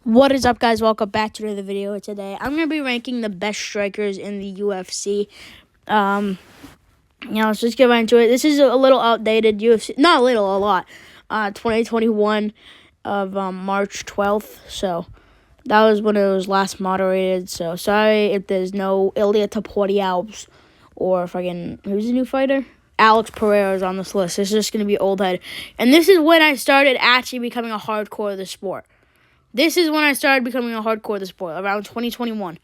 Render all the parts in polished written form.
What is up, guys? Welcome back to another video. Today, I'm going to be ranking the best strikers in the UFC. Let's just get right into it. This is a little outdated UFC, not a little, a lot. 2021 of March 12th. So, that was when it was last moderated. So, sorry if there's no Ilia Topuria or fucking, who's the new fighter? Alex Pereira is on this list. This is just going to be old head. And this is when I started actually becoming a hardcore of the sport. This is when I started becoming a hardcore of the sport, around 2021.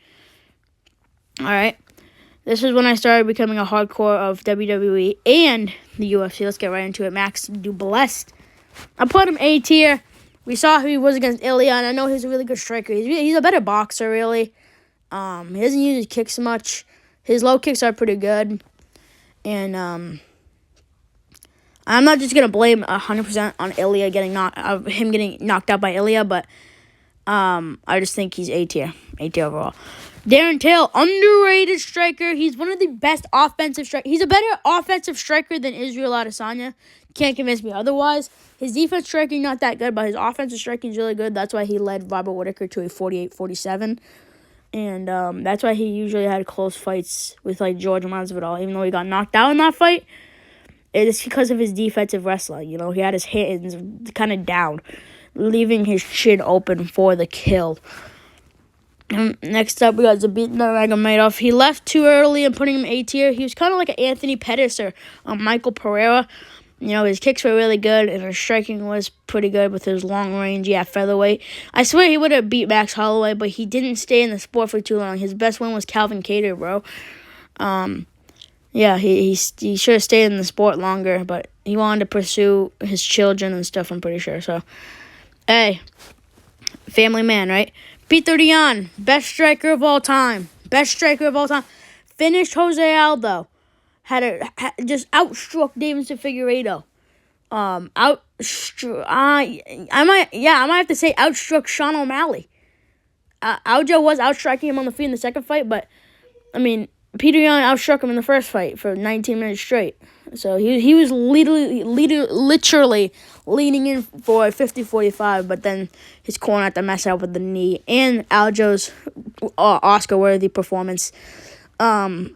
All right. This is when I started becoming a hardcore of WWE and the UFC. Let's get right into it. Max Duplessis. I put him A tier. We saw who he was against Ilia, and I know he's a really good striker. He's a better boxer, really. He doesn't use his kicks much. His low kicks are pretty good. And I'm not just going to blame 100% on Ilia getting knocked out by Ilia, but I just think he's A tier overall. Darren Till, underrated striker. He's one of the best offensive strikers. He's a better offensive striker than Israel Adesanya. Can't convince me otherwise. His defense striking not that good, but his offensive striking is really good. That's why he led Robert Whittaker to a 48-47. And that's why he usually had close fights with George Masvidal, even though he got knocked out in that fight. It's because of his defensive wrestling. You know, he had his hands kind of down, leaving his chin open for the kill. Next up, we got Zabit Nurmagomedov. He left too early and putting him A tier. He was kind of like an Anthony Pettis or Michael Pereira. You know, his kicks were really good, and his striking was pretty good with his long range. Yeah, featherweight. I swear he would have beat Max Holloway, but he didn't stay in the sport for too long. His best win was Calvin Kattar, bro. Yeah, he should have stayed in the sport longer, but he wanted to pursue his children and stuff, I'm pretty sure. So, hey, family man, right? Peter Yan, best striker of all time. Finished Jose Aldo. Just outstruck Deiveson Figueiredo. I might have to say outstruck Sean O'Malley. Aljo was outstriking him on the feet in the second fight, but I mean, Peter Yan outstruck him in the first fight for 19 minutes straight. So he was literally leaning in for a 50-45, but then his corner had to mess up with the knee. And Aljo's Oscar-worthy performance. You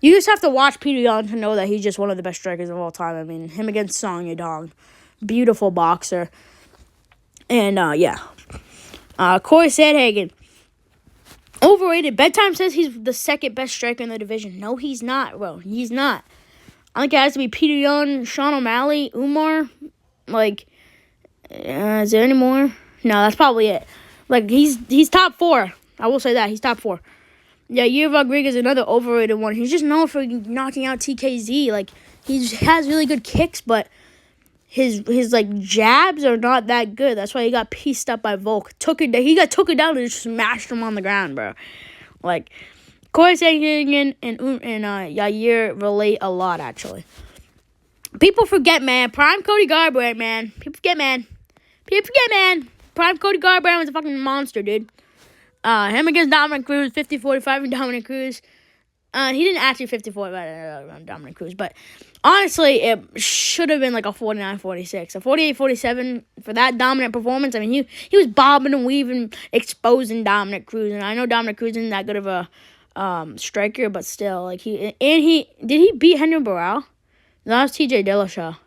just have to watch Peter Yan to know that he's just one of the best strikers of all time. I mean, him against Song Yadong. Beautiful boxer. And, Corey Sandhagen. Overrated. Bedtime says he's the second best striker in the division. No, he's not, bro. He's not. I think it has to be Peter Yan, Sean O'Malley, Umar. Is there any more? No, that's probably it. He's top 4. I will say that. He's top 4. Yeah, Yair Rodriguez, another overrated one. He's just known for knocking out TKZ. He has really good kicks, but his jabs are not that good. That's why he got pieced up by Volk. He got took it down and just smashed him on the ground, bro. Corey Sandhagen and Yair relate a lot, actually. People forget, man. Prime Cody Garbrandt, man. People forget, man. Prime Cody Garbrandt was a fucking monster, dude. Him against Dominic Cruz, 50-45 and Dominic Cruz. He didn't actually 54 on Dominic Cruz, but honestly, it should have been like a 49-46. A 48-47 for that dominant performance. I mean, he was bobbing and weaving, exposing Dominic Cruz. And I know Dominic Cruz isn't that good of a striker, but still, did he beat Henry Burrell? No, that was TJ Dillashaw.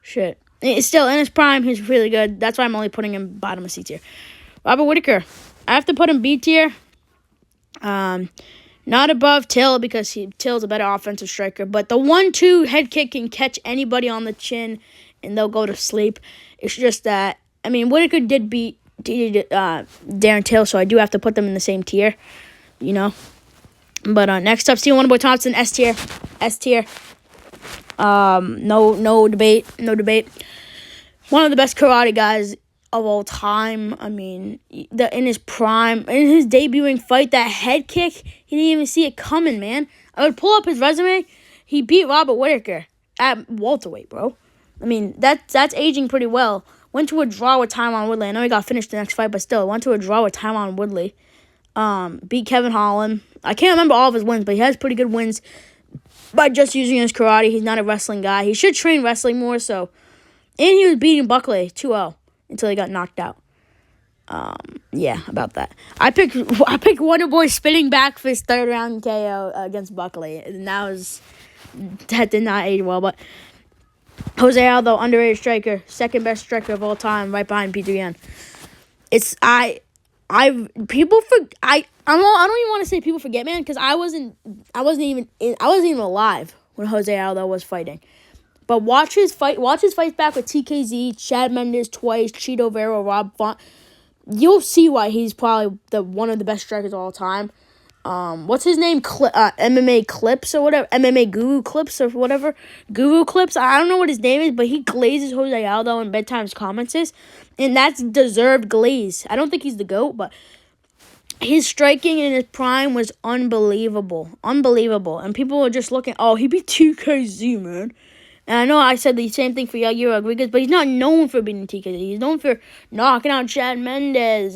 Shit. It's still in his prime, he's really good. That's why I'm only putting him bottom of C tier. Robert Whittaker. I have to put him B tier. Not above Till because Till's a better offensive striker. But the 1-2 head kick can catch anybody on the chin and they'll go to sleep. It's just that, I mean, Whittaker did beat Darren Till, so I do have to put them in the same tier, you know. But next up, Steel Wonderboy Thompson, S tier. No debate. One of the best karate guys of all time. I mean, in his prime, in his debuting fight, that head kick, he didn't even see it coming, man. I would pull up his resume. He beat Robert Whittaker at welterweight, bro. I mean, that's aging pretty well. Went to a draw with Tyron Woodley. I know he got finished the next fight, but still, went to a draw with Tyron Woodley. Beat Kevin Holland. I can't remember all of his wins, but he has pretty good wins by just using his karate. He's not a wrestling guy. He should train wrestling more, so. And he was beating Buckley 2-0. Until he got knocked out. Yeah, about that. I picked Wonder Boy spinning back for his third round KO against Buckley, and that did not age well. But Jose Aldo, underrated striker, second best striker of all time, right behind Peter Yan. I don't even want to say people forget, man, because I wasn't even alive when Jose Aldo was fighting. But watch his fights back with TKZ, Chad Mendes twice, Cheeto Vera, Rob Font. You'll see why he's probably one of the best strikers of all time. What's his name? MMA Clips or whatever. MMA Guru Clips or whatever. Guru Clips. I don't know what his name is, but he glazes Jose Aldo in Bedtime's comments. And that's deserved glaze. I don't think he's the GOAT, but his striking in his prime was unbelievable. Unbelievable. And people were just looking, oh, he beat TKZ, man. And I know I said the same thing for Yair Rodriguez, but he's not known for beating TKZ. He's known for knocking out Chad Mendes,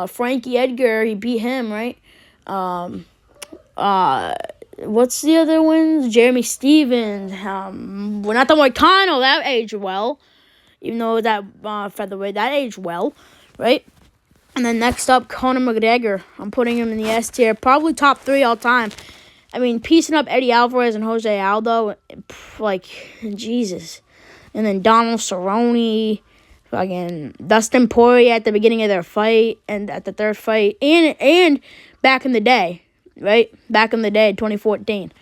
Frankie Edgar, he beat him, right? What's the other ones? Jeremy Stevens. We're not the Moicano, that aged well. Even though that featherweight, that aged well, right? And then next up, Conor McGregor. I'm putting him in the S tier, probably top 3 all time. I mean, piecing up Eddie Alvarez and Jose Aldo, Jesus. And then Donald Cerrone, fucking Dustin Poirier at the beginning of their fight and at the third fight, and back in the day, right? Back in the day, 2014.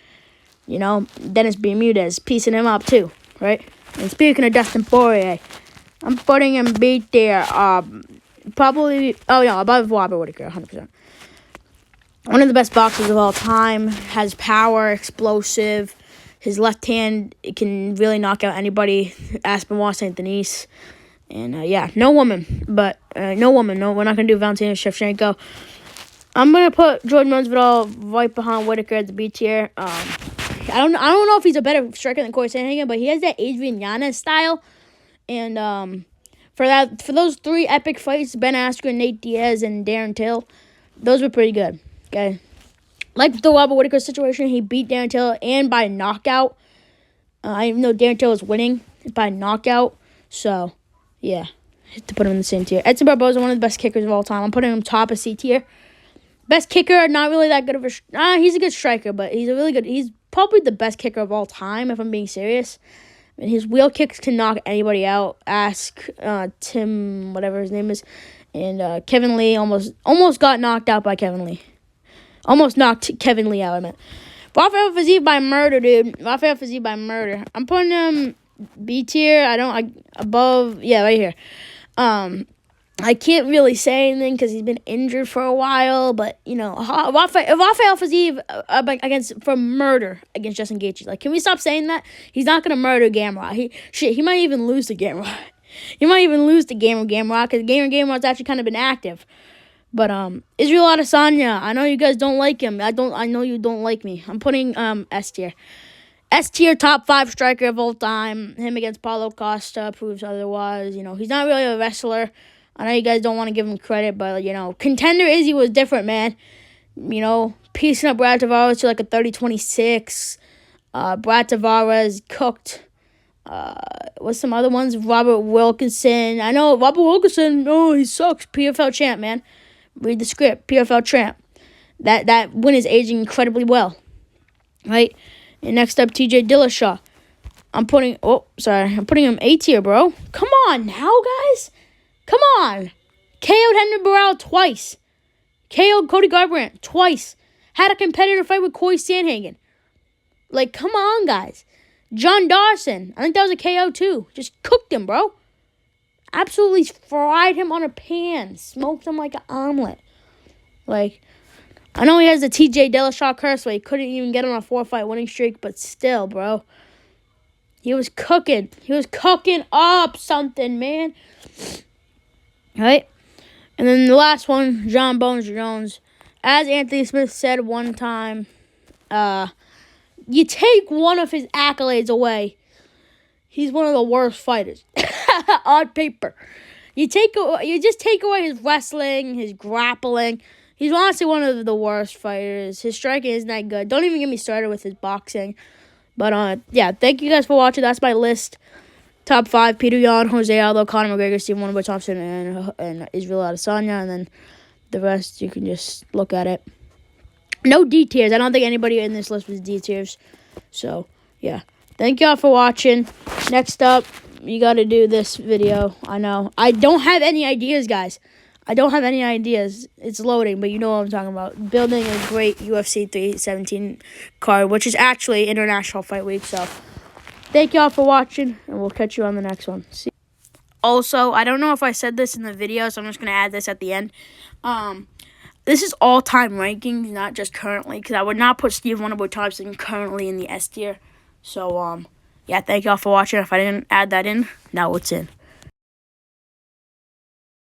Dennis Bermudez, piecing him up too, right? And speaking of Dustin Poirier, I'm putting him beat there, probably, above Robert Whittaker, 100%. One of the best boxers of all time, has power, explosive. His left hand can really knock out anybody. Aspinwall, St. Denis. And, no woman. But, no, we're not going to do Valentina Shevchenko. I'm going to put Jordan Masvidal right behind Whittaker at the B tier. I don't know if he's a better striker than Corey Sandhagen, but he has that Adrian Yanez style. And for those 3 epic fights, Ben Askren, Nate Diaz, and Darren Till, those were pretty good. Okay, like the Robert Whittaker situation, he beat Darren Till and by knockout. Even though Darren Till was winning by knockout, so yeah, to put him in the same tier. Edson Barboza, one of the best kickers of all time. I'm putting him top of C tier. Best kicker, not really that good of a. He's a good striker, but he's probably the best kicker of all time. If I'm being serious, his wheel kicks can knock anybody out. Ask Tim, whatever his name is, and Kevin Lee almost got knocked out by Kevin Lee. Almost knocked Kevin Lee out, I meant. Rafael Fiziev by murder, dude. Rafael Fiziev by murder. I'm putting him B tier. Above, right here. I can't really say anything because he's been injured for a while, but, Rafael Fiziev for murder against Justin Gaethje. Like, can we stop saying that? He's not going to murder Gamrot. He might even lose to Gamrot. He might even lose to Gamrot because Gamrot's actually kind of been active. But Israel Adesanya, I know you guys don't like him. I know you don't like me. I'm putting S tier. S tier, top 5 striker of all time. Him against Paulo Costa proves otherwise. He's not really a wrestler. I know you guys don't want to give him credit, but Contender Izzy was different, man. Piecing up Brad Tavares to like a 30-26. Brad Tavares cooked. What's some other ones? Robert Wilkinson. I know Robert Wilkinson. Oh, he sucks. PFL champ, man. Read the script. PFL champ. That win is aging incredibly well. Right? And next up, TJ Dillashaw. I'm putting him A tier, bro. Come on now, guys. Come on. KO'd Henry Burrell twice. KO'd Cody Garbrandt twice. Had a competitor fight with Corey Sandhagen. Like, come on, guys. John Dawson. I think that was a KO too. Just cooked him, bro. Absolutely fried him on a pan. Smoked him like an omelet. Like, I know he has the TJ Dillashaw curse where he couldn't even get on a 4-fight winning streak, but still, bro. He was cooking. He was cooking up something, man. Right? And then the last one, John Bones Jones. As Anthony Smith said one time, you take one of his accolades away, he's one of the worst fighters on paper. You just take away his wrestling, his grappling. He's honestly one of the worst fighters. His striking isn't that good. Don't even get me started with his boxing. But, thank you guys for watching. That's my list. Top 5, Peter Yan, Jose Aldo, Conor McGregor, Stephen Wonderboy Thompson, and Israel Adesanya. And then the rest, you can just look at it. No D tiers. I don't think anybody in this list was D tiers. So, yeah. Thank y'all for watching. Next up, you got to do this video. I know. I don't have any ideas, guys. I don't have any ideas. It's loading, but you know what I'm talking about. Building a great UFC 317 card, which is actually International Fight Week. So, thank y'all for watching, and we'll catch you on the next one. See. Also, I don't know if I said this in the video, so I'm just going to add this at the end. This is all-time rankings, not just currently, because I would not put Steve Wonderboy Thompson currently in the S tier. So, yeah, thank y'all for watching. If I didn't add that in, now it's in.